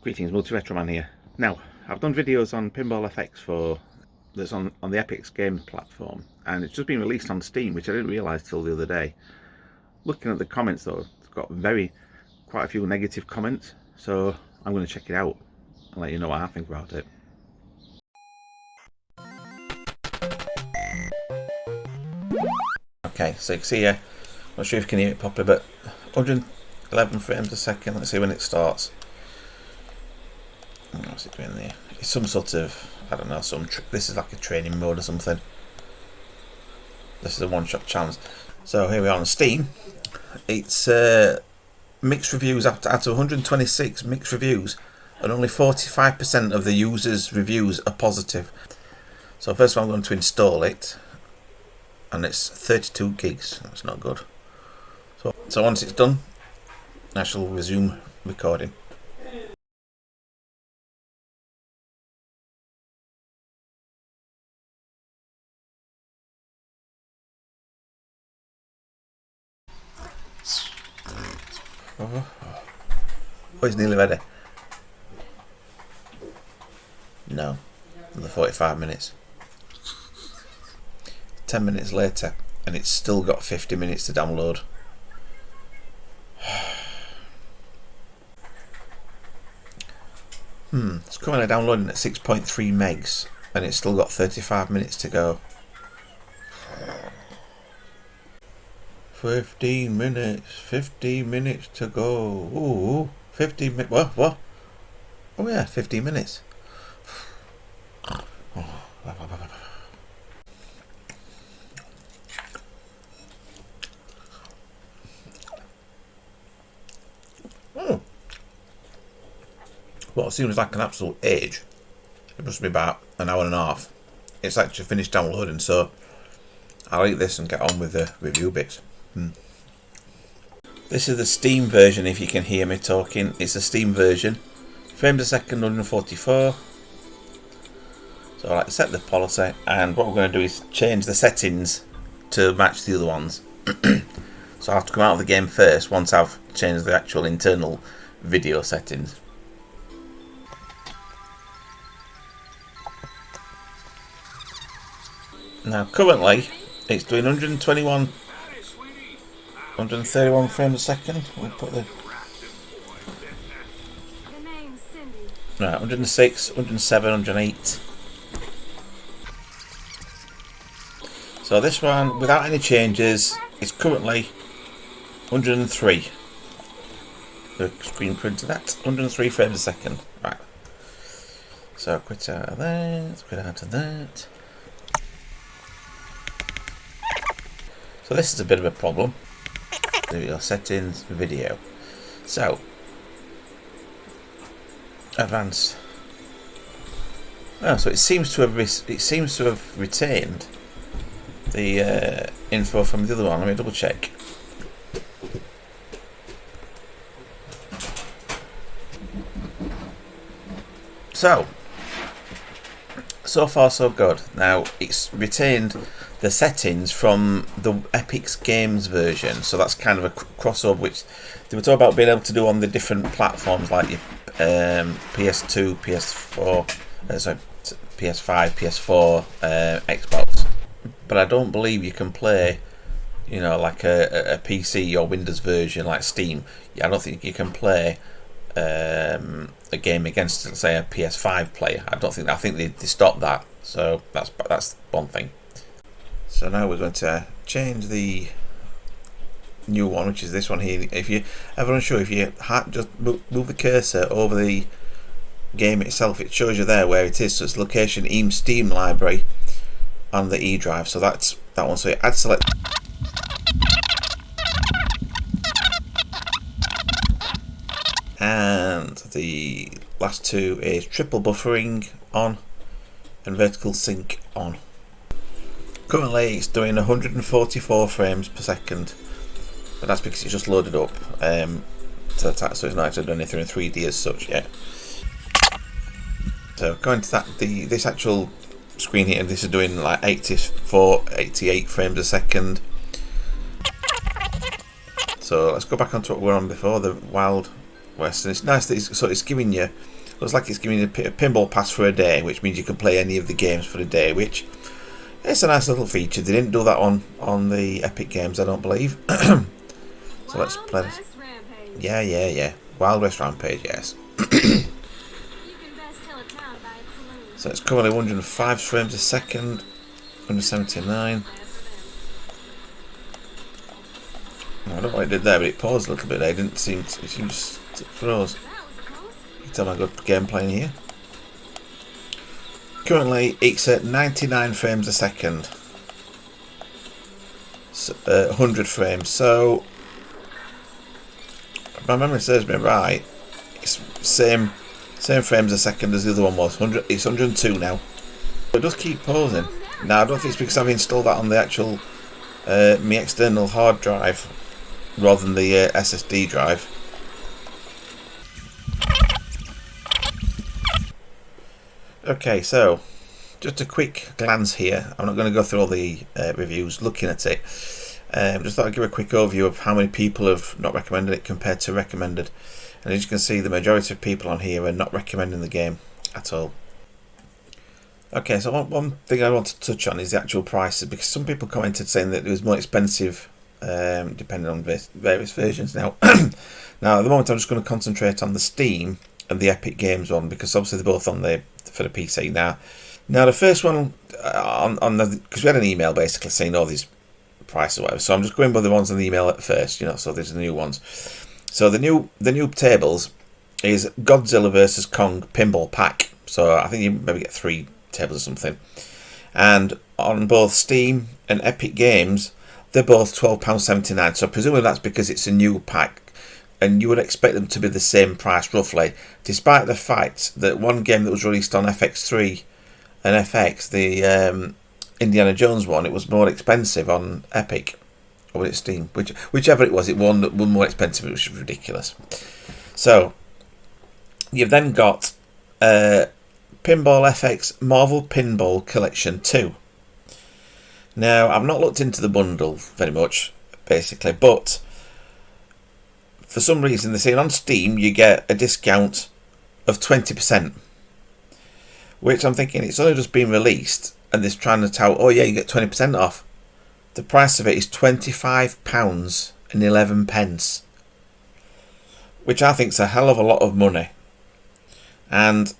Greetings, Multi-Retro Man here. Now, I've done videos on Pinball FX that's on the FX game platform, and it's just been released on Steam, which I didn't realise till the other day. Looking at the comments though, it's got quite a few negative comments, so I'm going to check it out and let you know what I think about it. Okay, so you can see here, not sure if you can hear it properly, but 111 frames a second. Let's see when it starts. What's it doing there? It's some sort of, I don't know, this is like a training mode or something. This is a one-shot challenge. So here we are on Steam. It's mixed reviews. Out of 126 mixed reviews, and only 45% of the users' reviews are positive. So first of all, I'm going to install it, and it's 32 gigs. That's not good. So once it's done, I shall resume recording. Oh, it's nearly ready. No, another 45 minutes. 10 minutes later, and it's still got 50 minutes to download. It's currently downloading at 6.3 megs, and it's still got 35 minutes to go. 15 minutes to go. Ooh, 15 minutes. What? Oh yeah, 15 minutes. Well, it seems like an absolute age. It must be about an hour and a half. It's actually finished downloading, so I'll eat this and get on with the review bits. This is the Steam version, if you can hear me talking. It's the Steam version. Frames a second, 144. So I like to set the policy, and what we're going to do is change the settings to match the other ones. So I have to come out of the game first once I've changed the actual internal video settings. Now currently it's doing 131 frames a second. We'll put the right, 106, 107, 108. So this one, without any changes, is currently 103. The screen printed that 103 frames a second. Right. So quit out of that. Quit out of that. So this is a bit of a problem. Video settings, video. So advanced. Oh, so it seems to have retained the info from the other one. Let me double check. So far so good. Now it's retained the settings from the Epix Games version, so that's kind of a crossover which they were talking about being able to do on the different platforms like your PS2, PS4, PS5, PS4, Xbox. But I don't believe you can play, you know, like a PC or Windows version like Steam. I don't think you can play a game against, let's say, a PS5 player. I think they stopped that. So that's one thing. So now we're going to change the new one, which is this one here. If you're ever unsure, if you just move the cursor over the game itself, it shows you there where it is. So it's location Steam library on the E drive. So that's that one. So you add select. And the last two is triple buffering on and vertical sync on. Currently it's doing 144 frames per second, but that's because it's just loaded up to that, so it's not actually done anything in 3D as such yet. So going to this actual screen here, this is doing like 84, 88 frames a second. So let's go back onto what we were on before, the wild West, and it's nice that it's giving you, looks like it's giving you a pinball pass for a day, which means you can play any of the games for a day, which it's a nice little feature. They didn't do that on the Epic Games, I don't believe. So let's play this. Yeah. Wild West Rampage, yes. So it's currently 105 frames a second, 179. I don't know what it did there, but it paused a little bit there. It didn't seem to, it just froze. You can tell my good gameplay in here. Currently, it's at 99 frames a second. So, 100 frames. So, if my memory serves me right, it's same frames a second as the other one was. It's 102 now. It does keep pausing. Now, I don't think it's because I've installed that on the actual my external hard drive rather than the SSD drive. Okay, so just a quick glance here. I'm not going to go through all the reviews looking at it. Just thought I'd give a quick overview of how many people have not recommended it compared to recommended. And as you can see, the majority of people on here are not recommending the game at all. Okay, so one thing I want to touch on is the actual prices, because some people commented saying that it was more expensive depending on various versions. Now, now at the moment I'm just going to concentrate on the Steam and the Epic Games one, because obviously they're both on for the PC now. Now the first one because we had an email basically saying all these prices or whatever, so I'm just going by the ones on the email at first, so there's the new ones. So the new tables is Godzilla vs Kong Pinball Pack. So I think you maybe get 3 tables or something. And on both Steam and Epic Games, they're both £12.79. So presumably that's because it's a new pack, and you would expect them to be the same price roughly, despite the fact that one game that was released on FX3 and FX, the Indiana Jones one, it was more expensive on Epic. Or was it Steam? Whichever it was, it won more expensive, which was ridiculous. So you've then got Pinball FX Marvel Pinball Collection 2. Now, I've not looked into the bundle very much, basically, but for some reason they're saying on Steam you get a discount of 20%, which I'm thinking it's only just been released and they're trying to tout, oh yeah, you get 20% off. The price of it is £25.11, which I think is a hell of a lot of money. And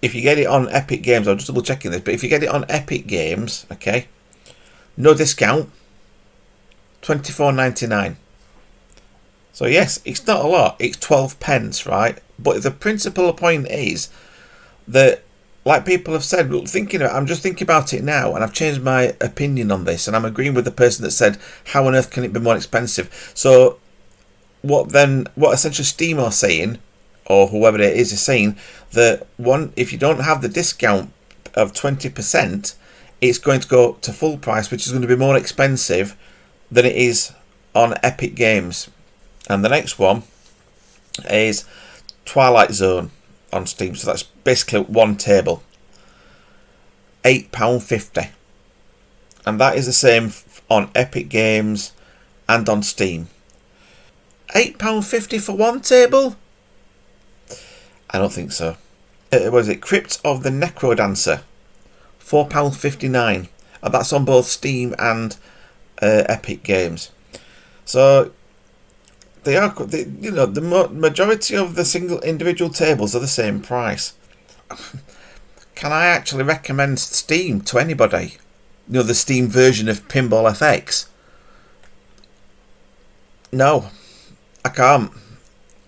if you get it on Epic Games, I'm just double checking this, but if you get it on Epic Games, okay, no discount, £24.99. So yes, it's not a lot, it's 12 pence, right? But the principal point is that, like people have said, I'm just thinking about it now, and I've changed my opinion on this, and I'm agreeing with the person that said, how on earth can it be more expensive? So what essentially Steam are saying, or whoever it is saying, that if you don't have the discount of 20%, it's going to go to full price, which is going to be more expensive than it is on Epic Games. And the next one is Twilight Zone on Steam, so that's basically one table, £8.50, and that is the same on Epic Games and on Steam. £8.50 for one table? I don't think so. What is it? Crypt of the Necro Dancer, £4.59, and that's on both Steam and Epic Games. So the majority of the single individual tables are the same price. Can I actually recommend Steam to anybody? The Steam version of Pinball FX? No, I can't.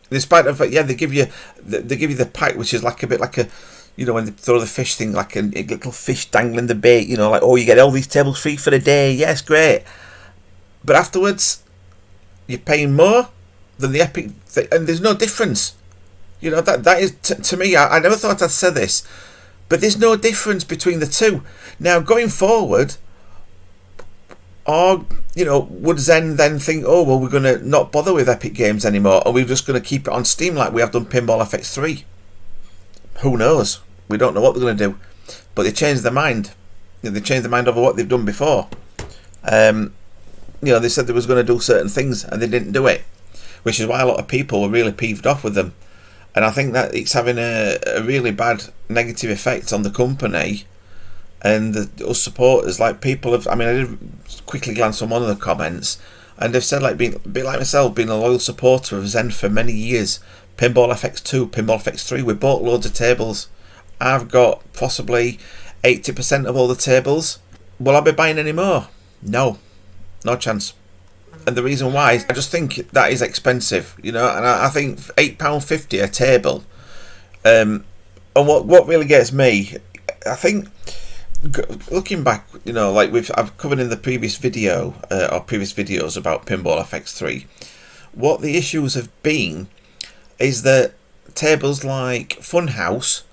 Despite the fact, yeah, they give you the pack, which is like a bit like a, when they throw the fish thing, like a little fish dangling the bait. Like, oh, you get all these tables free for a day. Yes, great. But afterwards, you're paying more than the Epic, and there's no difference. That is to me. I never thought I'd say this, but there's no difference between the two. Now going forward, or would Zen then think, oh well, we're going to not bother with Epic Games anymore, or we're just going to keep it on Steam like we have done Pinball FX3? Who knows? We don't know what they're going to do, but they changed their mind. They changed their mind over what they've done before. They said they was going to do certain things and they didn't do it, which is why a lot of people were really peeved off with them. and I think that it's having a really bad negative effect on the company and us supporters. Like, people have, I mean, I did quickly glance on one of the comments, and they've said, like, being a bit like myself, being a loyal supporter of Zen for many years, Pinball FX2, Pinball FX3, we bought loads of tables. I've got possibly 80% of all the tables. Will I be buying any more? No chance. And the reason why is I just think that is expensive, and I think £8.50 a table. And what really gets me, I think, looking back, like I've covered in the previous video or previous videos about Pinball FX3, what the issues have been is that tables like Funhouse,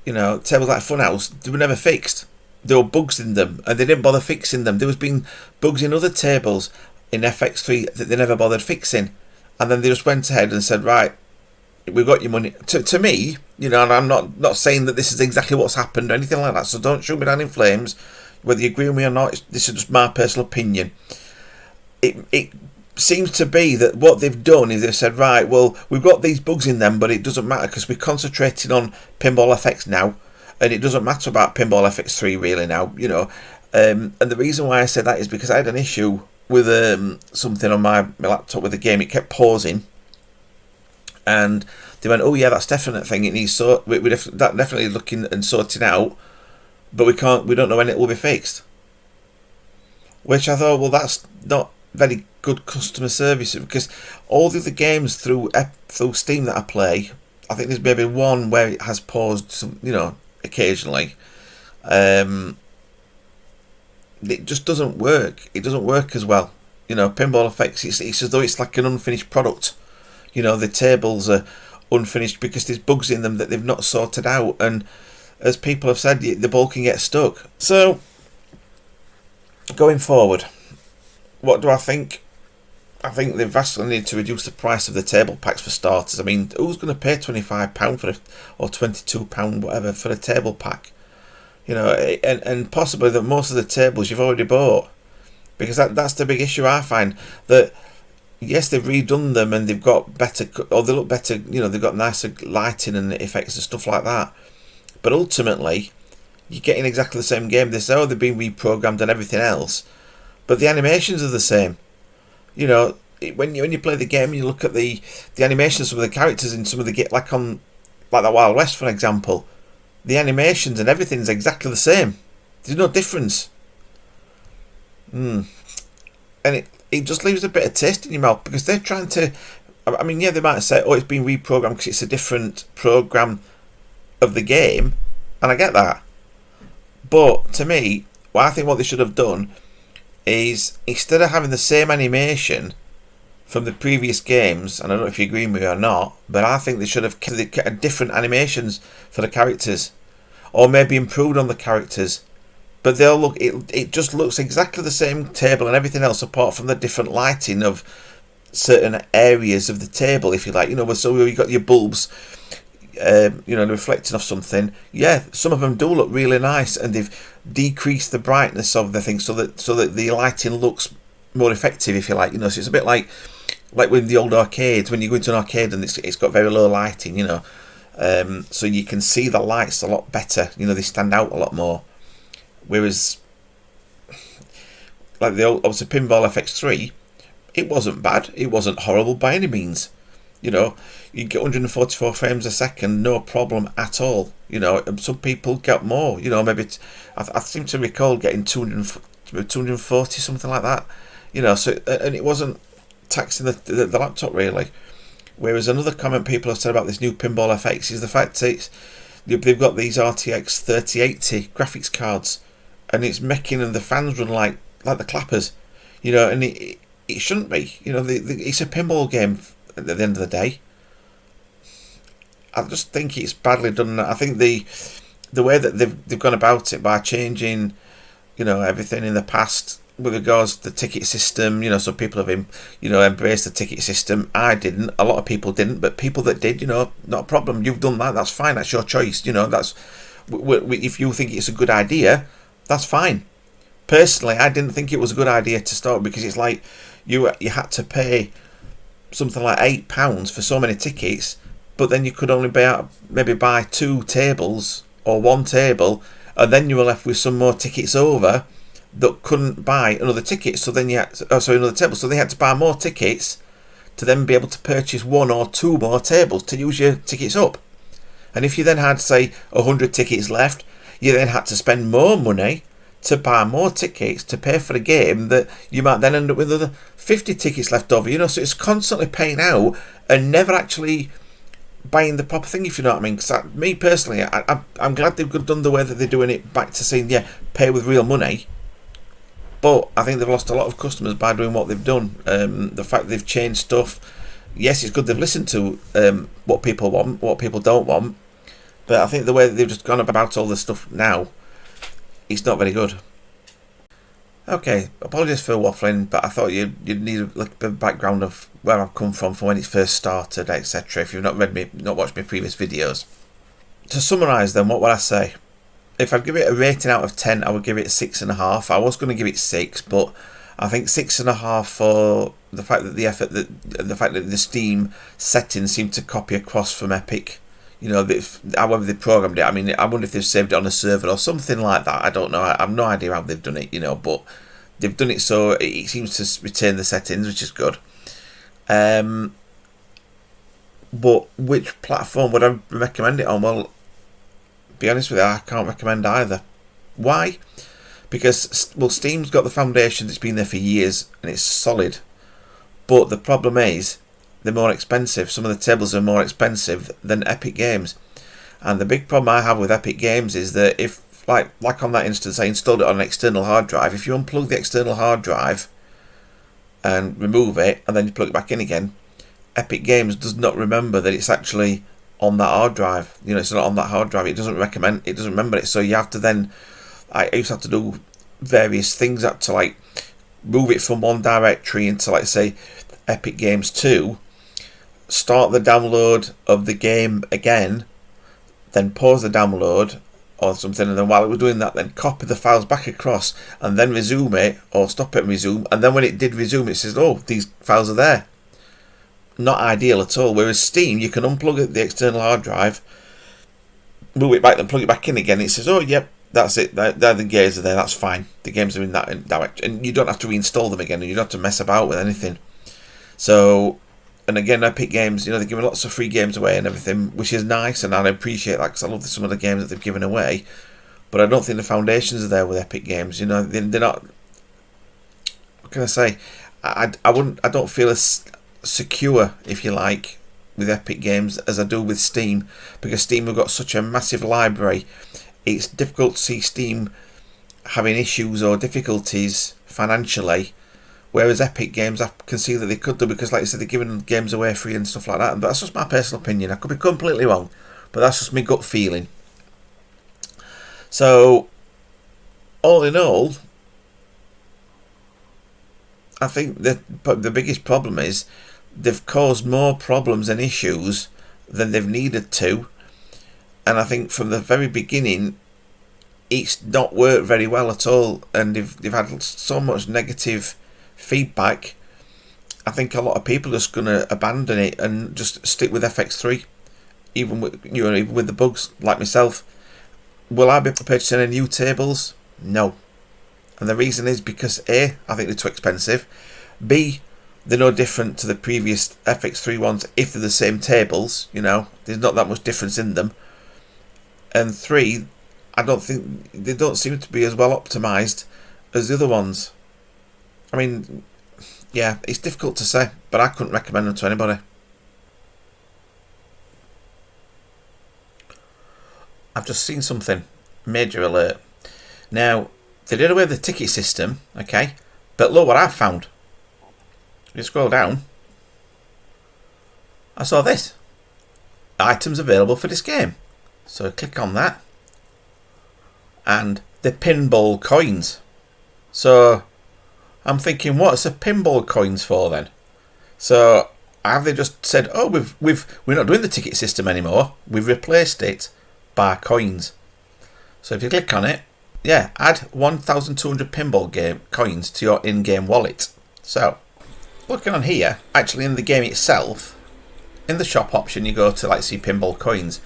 they were never fixed. There were bugs in them, and they didn't bother fixing them. There was been bugs in other tables in FX3 that they never bothered fixing, and then they just went ahead and said, right, we've got your money. To me, and I'm not saying that this is exactly what's happened or anything like that, so don't shoot me down in flames. Whether you agree with me or not, this is just my personal opinion. It seems to be that what they've done is they've said, right, well, we've got these bugs in them, but it doesn't matter because we're concentrating on Pinball FX now, and it doesn't matter about Pinball FX3 really now, and the reason why I said that is because I had an issue with something on my laptop with the game. It kept pausing, and they went, oh yeah, that's definite thing, it needs we're definitely looking and sorting out, but we don't know when it will be fixed. Which I thought, well, that's not very good customer service, because all the other games through Steam that I play, I think there's maybe one where it has paused occasionally. It just doesn't work. It doesn't work as well. Pinball FX, it's as though it's like an unfinished product. The tables are unfinished because there's bugs in them that they've not sorted out, and as people have said, the ball can get stuck. So, going forward, what do I think? I think they vastly need to reduce the price of the table packs for starters. I mean, who's going to pay £25 or £22 whatever for a table pack? And possibly that most of the tables you've already bought, because that's the big issue I find. That yes, they've redone them and they've got better, or they look better. They've got nicer lighting and effects and stuff like that. But ultimately, you're getting exactly the same game. They say, oh, they've been reprogrammed and everything else, but the animations are the same. When you play the game, you look at the animations of some of the characters in some of the like that Wild West, for example. The animations and everything's exactly the same. There's no difference. And it just leaves a bit of taste in your mouth, because they're trying to, I mean, yeah, they might say, oh, it's been reprogrammed because it's a different program of the game, and I get that. But to me, I think what they should have done is, instead of having the same animation from the previous games, and I don't know if you agree with me or not, but I think they should have kept different animations for the characters, or maybe improved on the characters. But they'll look, it just looks exactly the same table and everything else, apart from the different lighting of certain areas of the table, if you like. So you've got your bulbs, reflecting off something. Yeah, some of them do look really nice, and they've decreased the brightness of the thing so that the lighting looks more effective, if you like. So it's a bit like with the old arcades, when you go into an arcade and it's got very low lighting, so you can see the lights a lot better. They stand out a lot more. Whereas, like the old, obviously, Pinball FX3, it wasn't bad. It wasn't horrible by any means. You get 144 frames a second, no problem at all. And some people get more. Maybe I seem to recall getting 240, something like that. So, and it wasn't taxing the laptop really. Whereas another comment people have said about this new Pinball FX is the fact that they've got these RTX 3080 graphics cards, and it's making the fans run like the clappers, and it shouldn't be. It's a pinball game at the end of the day. I just think it's badly done. I think the way that they've gone about it by changing, everything in the past with regards to the ticket system, so people have embraced the ticket system. I didn't. A lot of people didn't, but people that did, not a problem. You've done that. That's fine. That's your choice. That's if you think it's a good idea, that's fine. Personally, I didn't think it was a good idea to start, because it's like you had to pay something like £8 for so many tickets, but then you could only maybe buy 2 tables or 1 table, and then you were left with some more tickets over that couldn't buy another ticket. So then you had another table. So they had to buy more tickets to then be able to purchase 1 or 2 more tables to use your tickets up. And if you then had, say, 100 tickets left, you then had to spend more money to buy more tickets to pay for the game that you might then end up with another 50 tickets left over. So it's constantly paying out and never actually buying the proper thing, if you know what I mean. Because me personally, I'm glad they've done the way that they're doing it back to saying, yeah, pay with real money. But I think they've lost a lot of customers by doing what they've done. The fact that they've changed stuff, yes, it's good they've listened to what people want, what people don't want. But I think the way that they've just gone about all this stuff now, it's not very good. Okay, apologies for waffling, but I thought you'd need a little bit of background of where I've come from when it first started, etc. If you've not watched my previous videos. To summarise then, what would I say? If I'd give it a rating out of 10, I would give it 6.5. I was going to give it 6, but I think 6.5 for the fact that the fact that the Steam settings seem to copy across from Epic. However they programmed it. I mean, I wonder if they've saved it on a server or something like that. I don't know. I have no idea how they've done it, but they've done it so it seems to retain the settings, which is good. But which platform would I recommend it on? Well, be honest with you, I can't recommend either. Why? Because, Steam's got the foundation that's been there for years and it's solid. But the problem is, they're more expensive. Some of the tables are more expensive than Epic Games. And the big problem I have with Epic Games is that if, like on that instance, I installed it on an external hard drive. If you unplug the external hard drive and remove it, and then you plug it back in again, Epic Games does not remember that it's actually on that hard drive. It's not on that hard drive. It doesn't remember it. So you have to then, I used to have to do various things to move it from one directory into, say, Epic Games 2, start the download of the game again, then pause the download or something, and then while it was doing that, then copy the files back across and then resume it, or stop it and resume, and then when it did resume, it says, oh, these files are there. Not ideal at all. Whereas Steam, you can unplug the external hard drive, move it back, then plug it back in again. It says, oh, yep, that's it. The games are there. That's fine. The games are in that direction, and you don't have to reinstall them again, and you don't have to mess about with anything. So, and again, Epic Games, they're giving lots of free games away and everything, which is nice, and I appreciate that because I love some of the games that they've given away. But I don't think the foundations are there with Epic Games. They're not. What can I say? I don't feel as secure, if you like, with Epic Games as I do with Steam, because Steam have got such a massive library. It's difficult to see Steam having issues or difficulties financially, whereas Epic Games, I can see that they could do, because like I said, they're giving games away free and stuff like that. But that's just my personal opinion. I could be completely wrong, but that's just my gut feeling. So, all in all, I think the biggest problem is they've caused more problems and issues than they've needed to, and I think from the very beginning it's not worked very well at all, and they've had so much negative feedback. I think a lot of people are just going to abandon it and just stick with FX3, even with the bugs, like myself. Will I be purchasing any new tables? No. And the reason is because A, I think they're too expensive. B, they're no different to the previous FX3 ones if they're the same tables. There's not that much difference in them. And 3, I don't think they don't seem to be as well optimized as the other ones. I mean, yeah, it's difficult to say, but I couldn't recommend them to anybody. I've just seen something. Major alert. Now, they did away with the ticket system, okay? But look what I found. If you scroll down, I saw this. Items available for this game. So click on that. And the pinball coins. So I'm thinking, what's the pinball coins for then? So have they just said, oh, we're not doing the ticket system anymore. We've replaced it by coins. So if you click on it, yeah, add 1,200 pinball game coins to your in-game wallet. So looking on here, actually in the game itself, in the shop option, you go to like see pinball coins.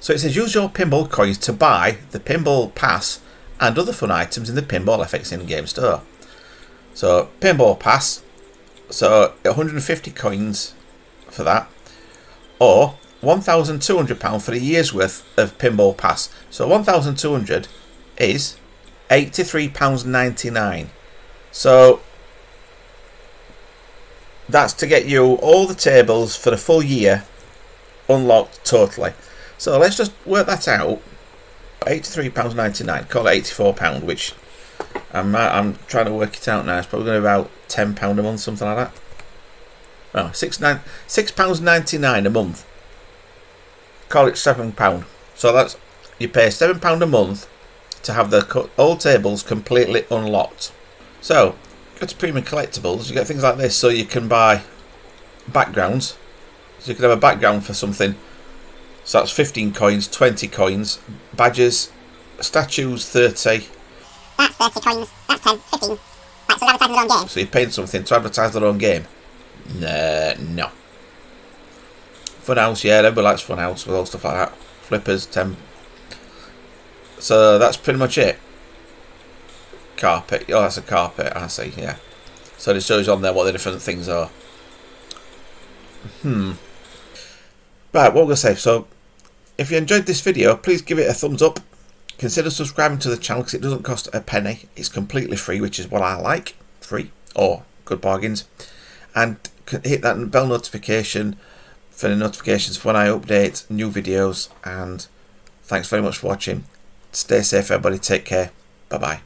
So it says use your pinball coins to buy the pinball pass and other fun items in the Pinball FX in-game store. So pinball pass, so 150 coins for that, or £1,200 for a year's worth of pinball pass. So 1,200 is £83.99. So that's to get you all the tables for the full year unlocked totally. So let's just work that out. £83.99, call it £84, which I'm trying to work it out now. It's probably going to be about £10 a month, something like that. Oh, £6.99 a month. Call it £7. So that's, you pay £7 a month to have the old tables completely unlocked. So go to premium collectibles, you get things like this, so you can buy backgrounds. So you can have a background for something. So that's 15 coins, 20 coins, badges, statues 30. That's 30 coins, that's 10, 15. Right, so they're advertising their own game. So you're paying something to advertise their own game? No. Funhouse, yeah, everybody likes Funhouse with all stuff like that. Flippers, 10. So that's pretty much it. Carpet, oh that's a carpet, I see, yeah. So it shows you on there what the different things are. Right, what we're going to say, so if you enjoyed this video, please give it a thumbs up. Consider subscribing to the channel because it doesn't cost a penny. It's completely free, which is what I like. Free or good bargains. And hit that bell notification for the notifications for when I update new videos. And thanks very much for watching. Stay safe, everybody. Take care. Bye-bye.